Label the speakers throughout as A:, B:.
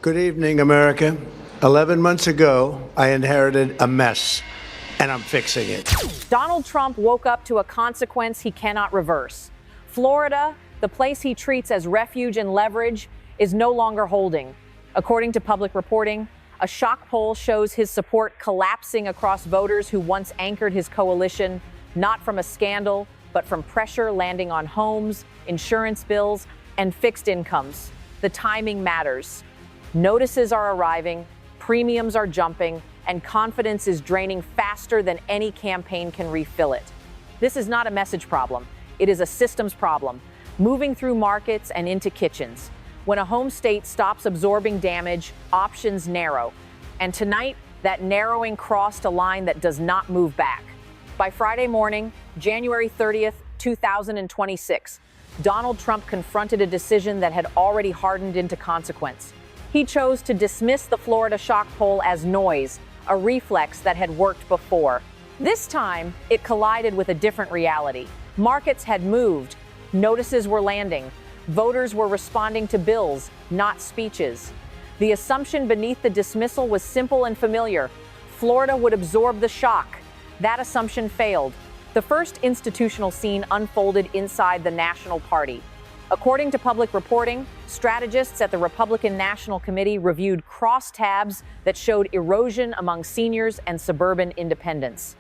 A: Good evening, America. 11 months ago, I inherited a mess, and I'm fixing it.
B: Donald Trump woke up to a consequence he cannot reverse. Florida, the place he treats as refuge and leverage, is no longer holding. According to public reporting, a shock poll shows his support collapsing across voters who once anchored his coalition, not from a scandal, but from pressure landing on homes, insurance bills, and fixed incomes. The timing matters. Notices are arriving, premiums are jumping, and confidence is draining faster than any campaign can refill it. This is not a message problem. It is a systems problem, moving through markets and into kitchens. When a home state stops absorbing damage, options narrow. And tonight, that narrowing crossed a line that does not move back. By Friday morning, January 30th, 2026, Donald Trump confronted a decision that had already hardened into consequence. He chose to dismiss the Florida shock poll as noise, a reflex that had worked before. This time, it collided with a different reality. Markets had moved, notices were landing, voters were responding to bills, not speeches. The assumption beneath the dismissal was simple and familiar. Florida would absorb the shock. That assumption failed. The first institutional scene unfolded inside the National Party. According to public reporting, strategists at the Republican National Committee reviewed crosstabs that showed erosion among seniors and suburban independents.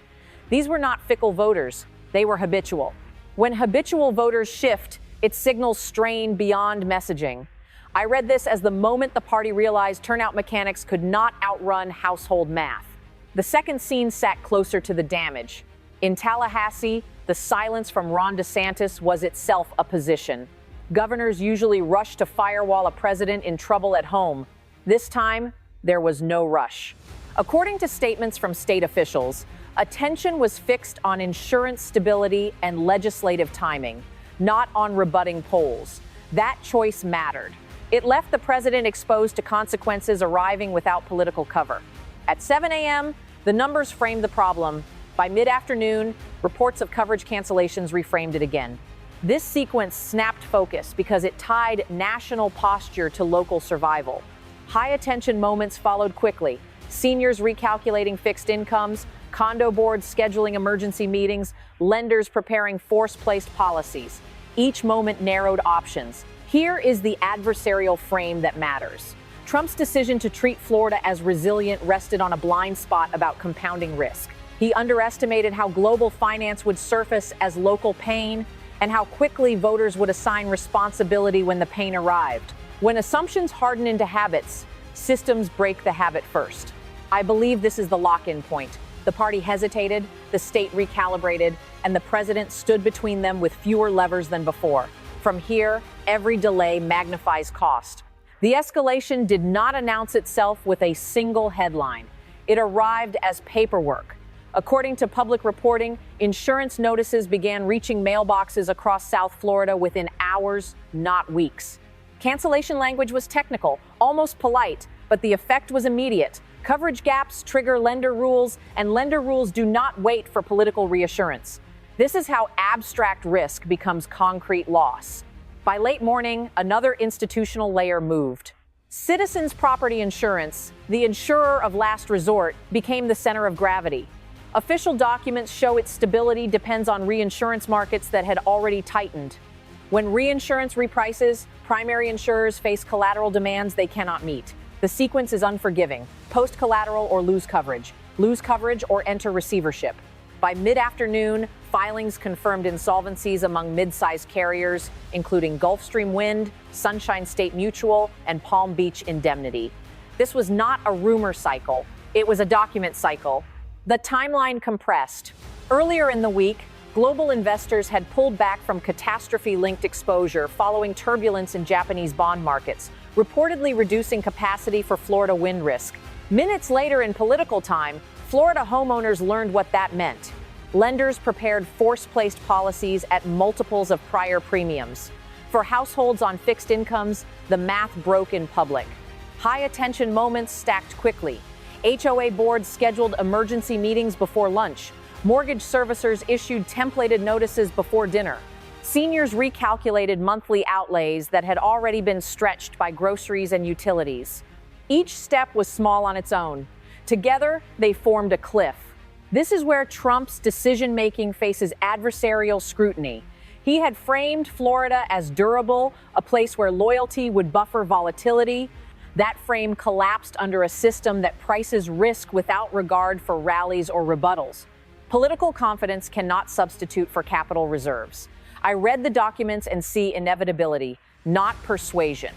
B: These were not fickle voters, they were habitual. When habitual voters shift, it signals strain beyond messaging. I read this as the moment the party realized turnout mechanics could not outrun household math. The second scene sat closer to the damage. In Tallahassee, the silence from Ron DeSantis was itself a position. Governors usually rush to firewall a president in trouble at home. This time, there was no rush. According to statements from state officials, attention was fixed on insurance stability and legislative timing, not on rebutting polls. That choice mattered. It left the president exposed to consequences arriving without political cover. At 7 a.m., the numbers framed the problem. By mid-afternoon, reports of coverage cancellations reframed it again. This sequence snapped focus because it tied national posture to local survival. High-attention moments followed quickly. Seniors recalculating fixed incomes, condo boards scheduling emergency meetings, lenders preparing force-placed policies. Each moment narrowed options. Here is the adversarial frame that matters. Trump's decision to treat Florida as resilient rested on a blind spot about compounding risk. He underestimated how global finance would surface as local pain, and how quickly voters would assign responsibility when the pain arrived. When assumptions harden into habits, systems break the habit first. I believe this is the lock-in point. The party hesitated, the state recalibrated, and the president stood between them with fewer levers than before. From here, every delay magnifies cost. The escalation did not announce itself with a single headline. It arrived as paperwork. According to public reporting, insurance notices began reaching mailboxes across South Florida within hours, not weeks. Cancellation language was technical, almost polite, but the effect was immediate. Coverage gaps trigger lender rules, and lender rules do not wait for political reassurance. This is how abstract risk becomes concrete loss. By late morning, another institutional layer moved. Citizens Property Insurance, the insurer of last resort, became the center of gravity. Official documents show its stability depends on reinsurance markets that had already tightened. When reinsurance reprices, primary insurers face collateral demands they cannot meet. The sequence is unforgiving. Post collateral or lose coverage or enter receivership. By mid-afternoon, filings confirmed insolvencies among mid-sized carriers, including Gulfstream Wind, Sunshine State Mutual, and Palm Beach Indemnity. This was not a rumor cycle. It was a document cycle. The timeline compressed. Earlier in the week, global investors had pulled back from catastrophe-linked exposure following turbulence in Japanese bond markets, reportedly reducing capacity for Florida wind risk. Minutes later in political time, Florida homeowners learned what that meant. Lenders prepared force-placed policies at multiples of prior premiums. For households on fixed incomes, the math broke in public. High-attention moments stacked quickly. HOA boards scheduled emergency meetings before lunch. Mortgage servicers issued templated notices before dinner. Seniors recalculated monthly outlays that had already been stretched by groceries and utilities. Each step was small on its own. Together, they formed a cliff. This is where Trump's decision-making faces adversarial scrutiny. He had framed Florida as durable, a place where loyalty would buffer volatility. That frame collapsed under a system that prices risk without regard for rallies or rebuttals. Political confidence cannot substitute for capital reserves. I read the documents and see inevitability, not persuasion.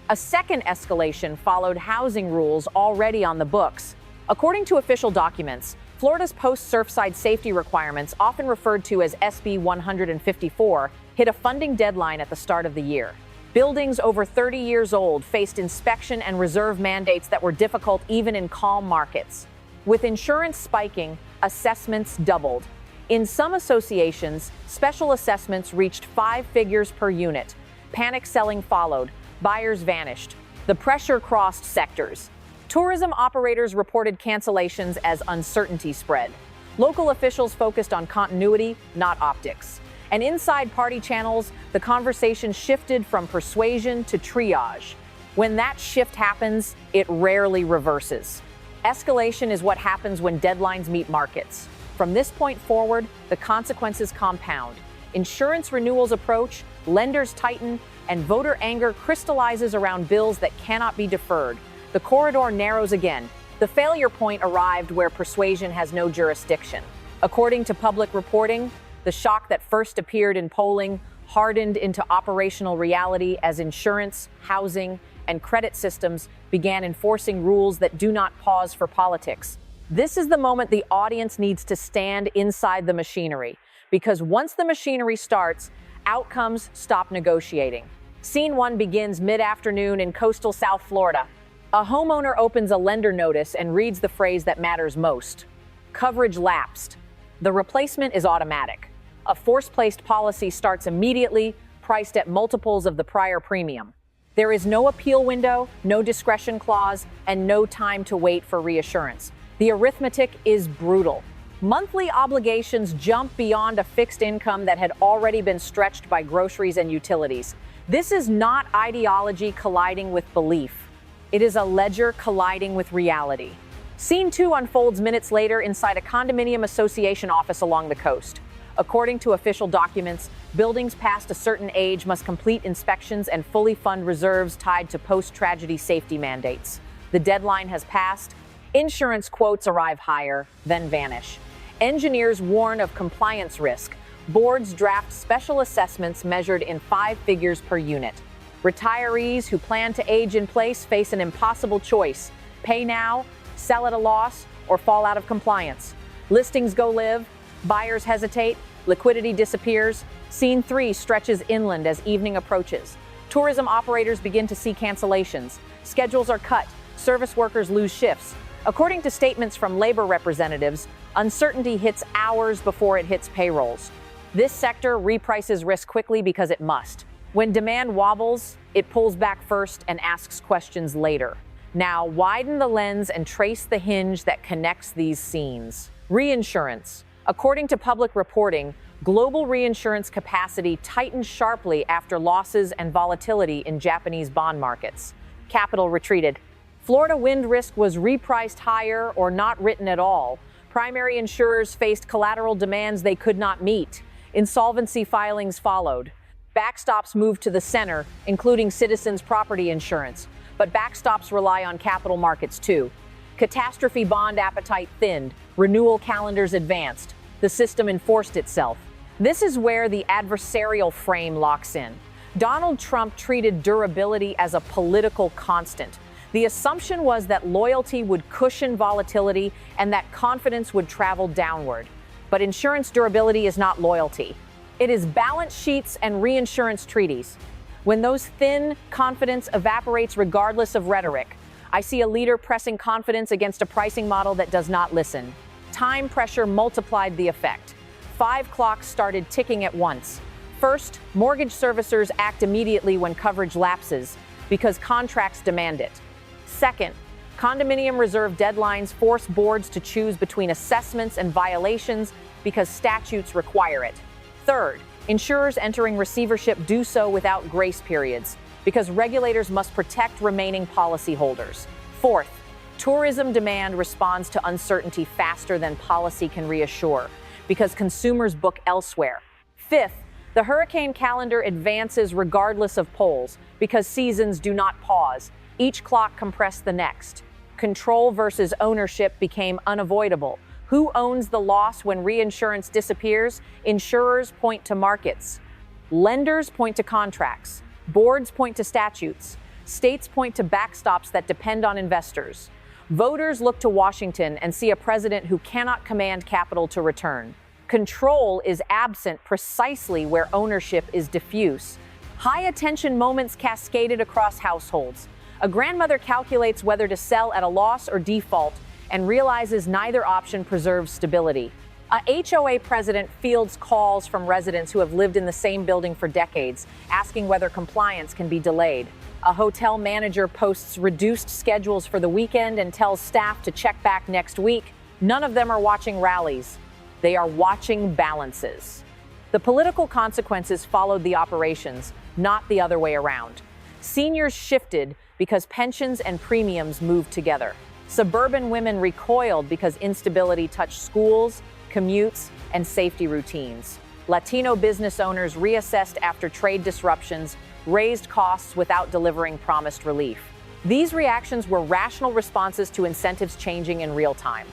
B: A second escalation followed housing rules already on the books. According to official documents, Florida's post-Surfside safety requirements, often referred to as SB 154, hit a funding deadline at the start of the year. Buildings over 30 years old faced inspection and reserve mandates that were difficult even in calm markets. With insurance spiking, assessments doubled. In some associations, special assessments reached 5 figures per unit. Panic selling followed. Buyers vanished. The pressure crossed sectors. Tourism operators reported cancellations as uncertainty spread. Local officials focused on continuity, not optics. And inside party channels, the conversation shifted from persuasion to triage. When that shift happens, it rarely reverses. Escalation is what happens when deadlines meet markets. From this point forward, the consequences compound. Insurance renewals approach, lenders tighten, and voter anger crystallizes around bills that cannot be deferred. The corridor narrows again. The failure point arrived where persuasion has no jurisdiction. According to public reporting, the shock that first appeared in polling hardened into operational reality as insurance, housing, and credit systems began enforcing rules that do not pause for politics. This is the moment the audience needs to stand inside the machinery, because once the machinery starts, outcomes stop negotiating. Scene 1 begins mid-afternoon in coastal South Florida. A homeowner opens a lender notice and reads the phrase that matters most. Coverage lapsed. The replacement is automatic. A force-placed policy starts immediately, priced at multiples of the prior premium. There is no appeal window, no discretion clause, and no time to wait for reassurance. The arithmetic is brutal. Monthly obligations jump beyond a fixed income that had already been stretched by groceries and utilities. This is not ideology colliding with belief. It is a ledger colliding with reality. Scene 2 unfolds minutes later inside a condominium association office along the coast. According to official documents, buildings past a certain age must complete inspections and fully fund reserves tied to post-tragedy safety mandates. The deadline has passed. Insurance quotes arrive higher, then vanish. Engineers warn of compliance risk. Boards draft special assessments measured in 5 figures per unit. Retirees who plan to age in place face an impossible choice: pay now, sell at a loss, or fall out of compliance. Listings go live, buyers hesitate, liquidity disappears. Scene 3 stretches inland as evening approaches. Tourism operators begin to see cancellations. Schedules are cut, service workers lose shifts. According to statements from labor representatives, uncertainty hits hours before it hits payrolls. This sector reprices risk quickly because it must. When demand wobbles, it pulls back first and asks questions later. Now, widen the lens and trace the hinge that connects these scenes. Reinsurance. According to public reporting, global reinsurance capacity tightened sharply after losses and volatility in Japanese bond markets. Capital retreated. Florida wind risk was repriced higher or not written at all. Primary insurers faced collateral demands they could not meet. Insolvency filings followed. Backstops moved to the center, including citizens' property insurance. But backstops rely on capital markets too. Catastrophe bond appetite thinned. Renewal calendars advanced. The system enforced itself. This is where the adversarial frame locks in. Donald Trump treated durability as a political constant. The assumption was that loyalty would cushion volatility and that confidence would travel downward. But insurance durability is not loyalty. It is balance sheets and reinsurance treaties. When those thin, confidence evaporates regardless of rhetoric. I see a leader pressing confidence against a pricing model that does not listen. Time pressure multiplied the effect. 5 clocks started ticking at once. First, mortgage servicers act immediately when coverage lapses because contracts demand it. Second, condominium reserve deadlines force boards to choose between assessments and violations because statutes require it. Third, insurers entering receivership do so without grace periods because regulators must protect remaining policyholders. Fourth, tourism demand responds to uncertainty faster than policy can reassure because consumers book elsewhere. Fifth, the hurricane calendar advances regardless of polls because seasons do not pause. Each clock compressed the next. Control versus ownership became unavoidable. Who owns the loss when reinsurance disappears? Insurers point to markets. Lenders point to contracts. Boards point to statutes. States point to backstops that depend on investors. Voters look to Washington and see a president who cannot command capital to return. Control is absent precisely where ownership is diffuse. High-attention moments cascaded across households. A grandmother calculates whether to sell at a loss or default and realizes neither option preserves stability. A HOA president fields calls from residents who have lived in the same building for decades, asking whether compliance can be delayed. A hotel manager posts reduced schedules for the weekend and tells staff to check back next week. None of them are watching rallies. They are watching balances. The political consequences followed the operations, not the other way around. Seniors shifted because pensions and premiums moved together. Suburban women recoiled because instability touched schools, commutes, and safety routines. Latino business owners reassessed after trade disruptions, raised costs without delivering promised relief. These reactions were rational responses to incentives changing in real time.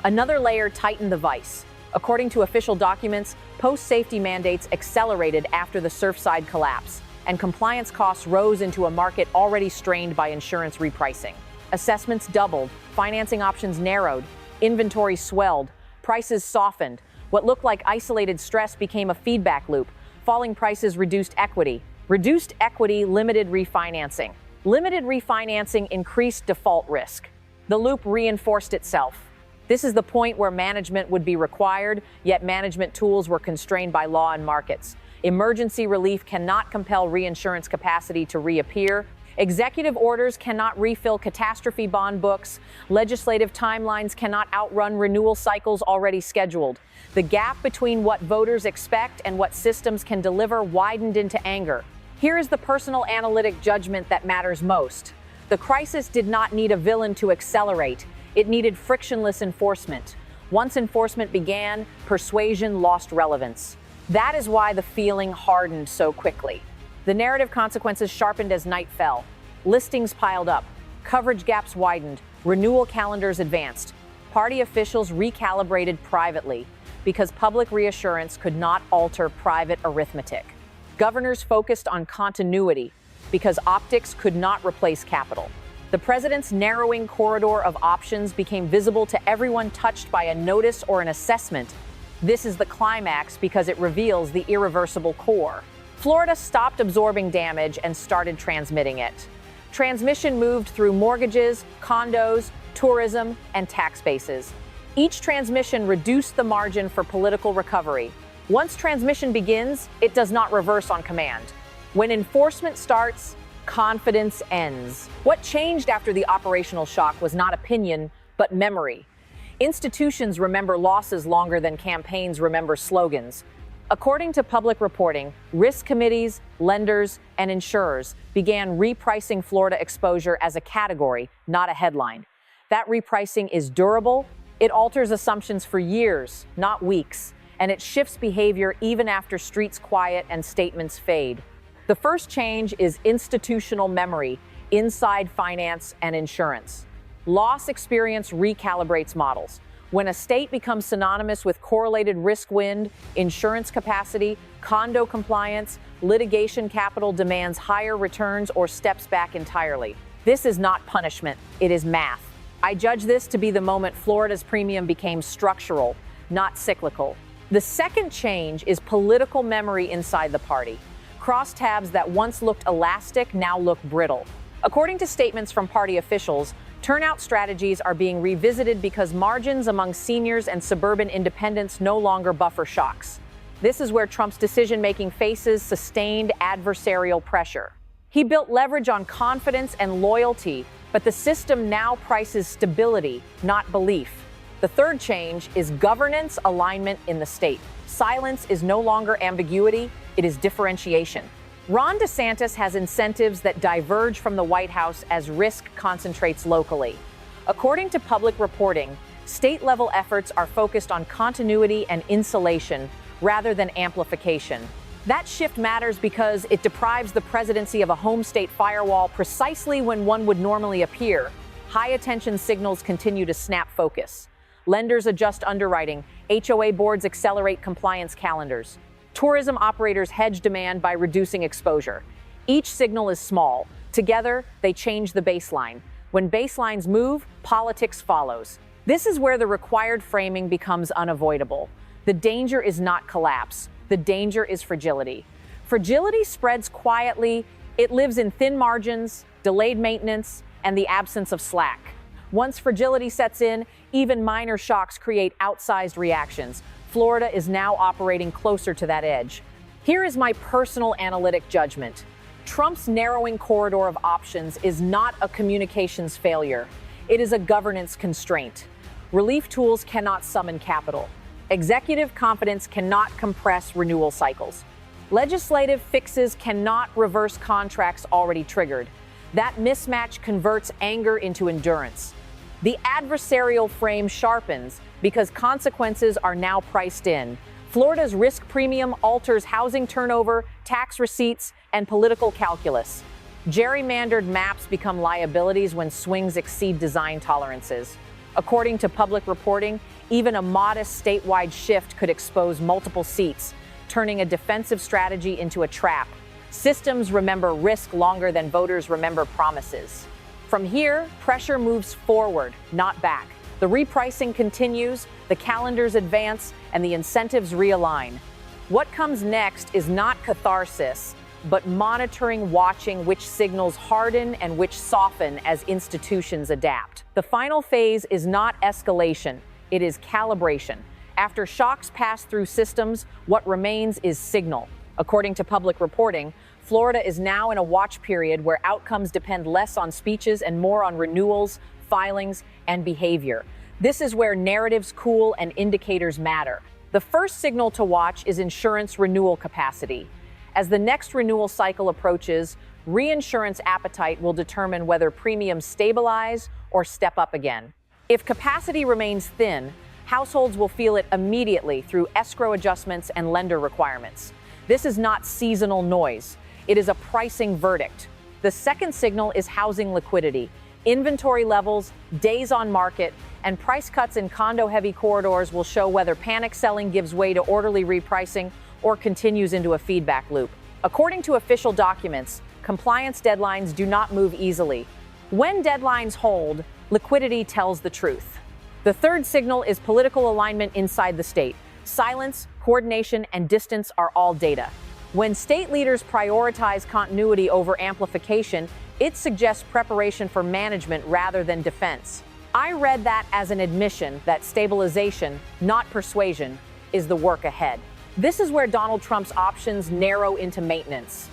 B: Another layer tightened the vice. According to official documents, post-safety mandates accelerated after the Surfside collapse, and compliance costs rose into a market already strained by insurance repricing. Assessments doubled, financing options narrowed, inventory swelled, prices softened. What looked like isolated stress became a feedback loop. Falling prices reduced equity. Reduced equity limited refinancing. Limited refinancing increased default risk. The loop reinforced itself. This is the point where management would be required, yet management tools were constrained by law and markets. Emergency relief cannot compel reinsurance capacity to reappear. Executive orders cannot refill catastrophe bond books. Legislative timelines cannot outrun renewal cycles already scheduled. The gap between what voters expect and what systems can deliver widened into anger. Here is the personal analytic judgment that matters most. The crisis did not need a villain to accelerate. It needed frictionless enforcement. Once enforcement began, persuasion lost relevance. That is why the feeling hardened so quickly. The narrative consequences sharpened as night fell. Listings piled up, coverage gaps widened, renewal calendars advanced. Party officials recalibrated privately because public reassurance could not alter private arithmetic. Governors focused on continuity because optics could not replace capital. The president's narrowing corridor of options became visible to everyone touched by a notice or an assessment. This is the climax because it reveals the irreversible core. Florida stopped absorbing damage and started transmitting it. Transmission moved through mortgages, condos, tourism, and tax bases. Each transmission reduced the margin for political recovery. Once transmission begins, it does not reverse on command. When enforcement starts, confidence ends. What changed after the operational shock was not opinion, but memory. Institutions remember losses longer than campaigns remember slogans. According to public reporting, risk committees, lenders, and insurers began repricing Florida exposure as a category, not a headline. That repricing is durable, it alters assumptions for years, not weeks, and it shifts behavior even after streets quiet and statements fade. The first change is institutional memory inside finance and insurance. Loss experience recalibrates models. When a state becomes synonymous with correlated risk wind, insurance capacity, condo compliance, litigation capital demands higher returns or steps back entirely. This is not punishment, it is math. I judge this to be the moment Florida's premium became structural, not cyclical. The second change is political memory inside the party. Crosstabs that once looked elastic now look brittle. According to statements from party officials, turnout strategies are being revisited because margins among seniors and suburban independents no longer buffer shocks. This is where Trump's decision-making faces sustained adversarial pressure. He built leverage on confidence and loyalty, but the system now prices stability, not belief. The third change is governance alignment in the state. Silence is no longer ambiguity, it is differentiation. Ron DeSantis has incentives that diverge from the White House as risk concentrates locally. According to public reporting, state-level efforts are focused on continuity and insulation rather than amplification. That shift matters because it deprives the presidency of a home state firewall precisely when one would normally appear. High-attention signals continue to snap focus. Lenders adjust underwriting, HOA boards accelerate compliance calendars. Tourism operators hedge demand by reducing exposure. Each signal is small. Together, they change the baseline. When baselines move, politics follows. This is where the required framing becomes unavoidable. The danger is not collapse. The danger is fragility. Fragility spreads quietly. It lives in thin margins, delayed maintenance, and the absence of slack. Once fragility sets in, even minor shocks create outsized reactions. Florida is now operating closer to that edge. Here is my personal analytic judgment. Trump's narrowing corridor of options is not a communications failure. It is a governance constraint. Relief tools cannot summon capital. Executive confidence cannot compress renewal cycles. Legislative fixes cannot reverse contracts already triggered. That mismatch converts anger into endurance. The adversarial frame sharpens because consequences are now priced in. Florida's risk premium alters housing turnover, tax receipts, and political calculus. Gerrymandered maps become liabilities when swings exceed design tolerances. According to public reporting, even a modest statewide shift could expose multiple seats, turning a defensive strategy into a trap. Systems remember risk longer than voters remember promises. From here, pressure moves forward, not back. The repricing continues, the calendars advance, and the incentives realign. What comes next is not catharsis, but monitoring, watching which signals harden and which soften as institutions adapt. The final phase is not escalation, it is calibration. After shocks pass through systems, what remains is signal. According to public reporting, Florida is now in a watch period where outcomes depend less on speeches and more on renewals, filings, and behavior. This is where narratives cool and indicators matter. The first signal to watch is insurance renewal capacity. As the next renewal cycle approaches, reinsurance appetite will determine whether premiums stabilize or step up again. If capacity remains thin, households will feel it immediately through escrow adjustments and lender requirements. This is not seasonal noise. It is a pricing verdict. The second signal is housing liquidity. Inventory levels, days on market, and price cuts in condo-heavy corridors will show whether panic selling gives way to orderly repricing or continues into a feedback loop. According to official documents, compliance deadlines do not move easily. When deadlines hold, liquidity tells the truth. The third signal is political alignment inside the state. Silence, coordination, and distance are all data. When state leaders prioritize continuity over amplification, it suggests preparation for management rather than defense. I read that as an admission that stabilization, not persuasion, is the work ahead. This is where Donald Trump's options narrow into maintenance.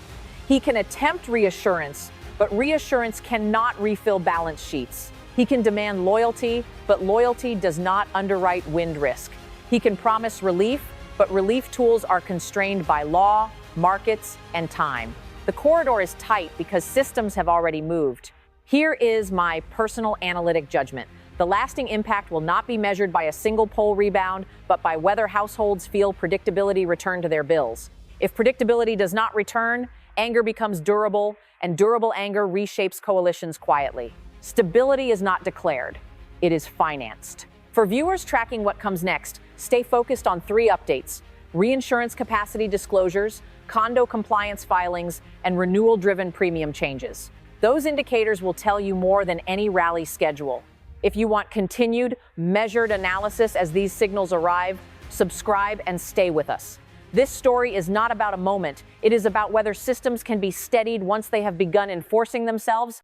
B: He can attempt reassurance, but reassurance cannot refill balance sheets. He can demand loyalty, but loyalty does not underwrite wind risk. He can promise relief, but relief tools are constrained by law, markets, and time. The corridor is tight because systems have already moved. Here is my personal analytic judgment. The lasting impact will not be measured by a single poll rebound, but by whether households feel predictability return to their bills. If predictability does not return, anger becomes durable, and durable anger reshapes coalitions quietly. Stability is not declared, it is financed. For viewers tracking what comes next, stay focused on 3 updates: reinsurance capacity disclosures, condo compliance filings, and renewal-driven premium changes. Those indicators will tell you more than any rally schedule. If you want continued, measured analysis as these signals arrive, subscribe and stay with us. This story is not about a moment, it is about whether systems can be steadied once they have begun enforcing themselves.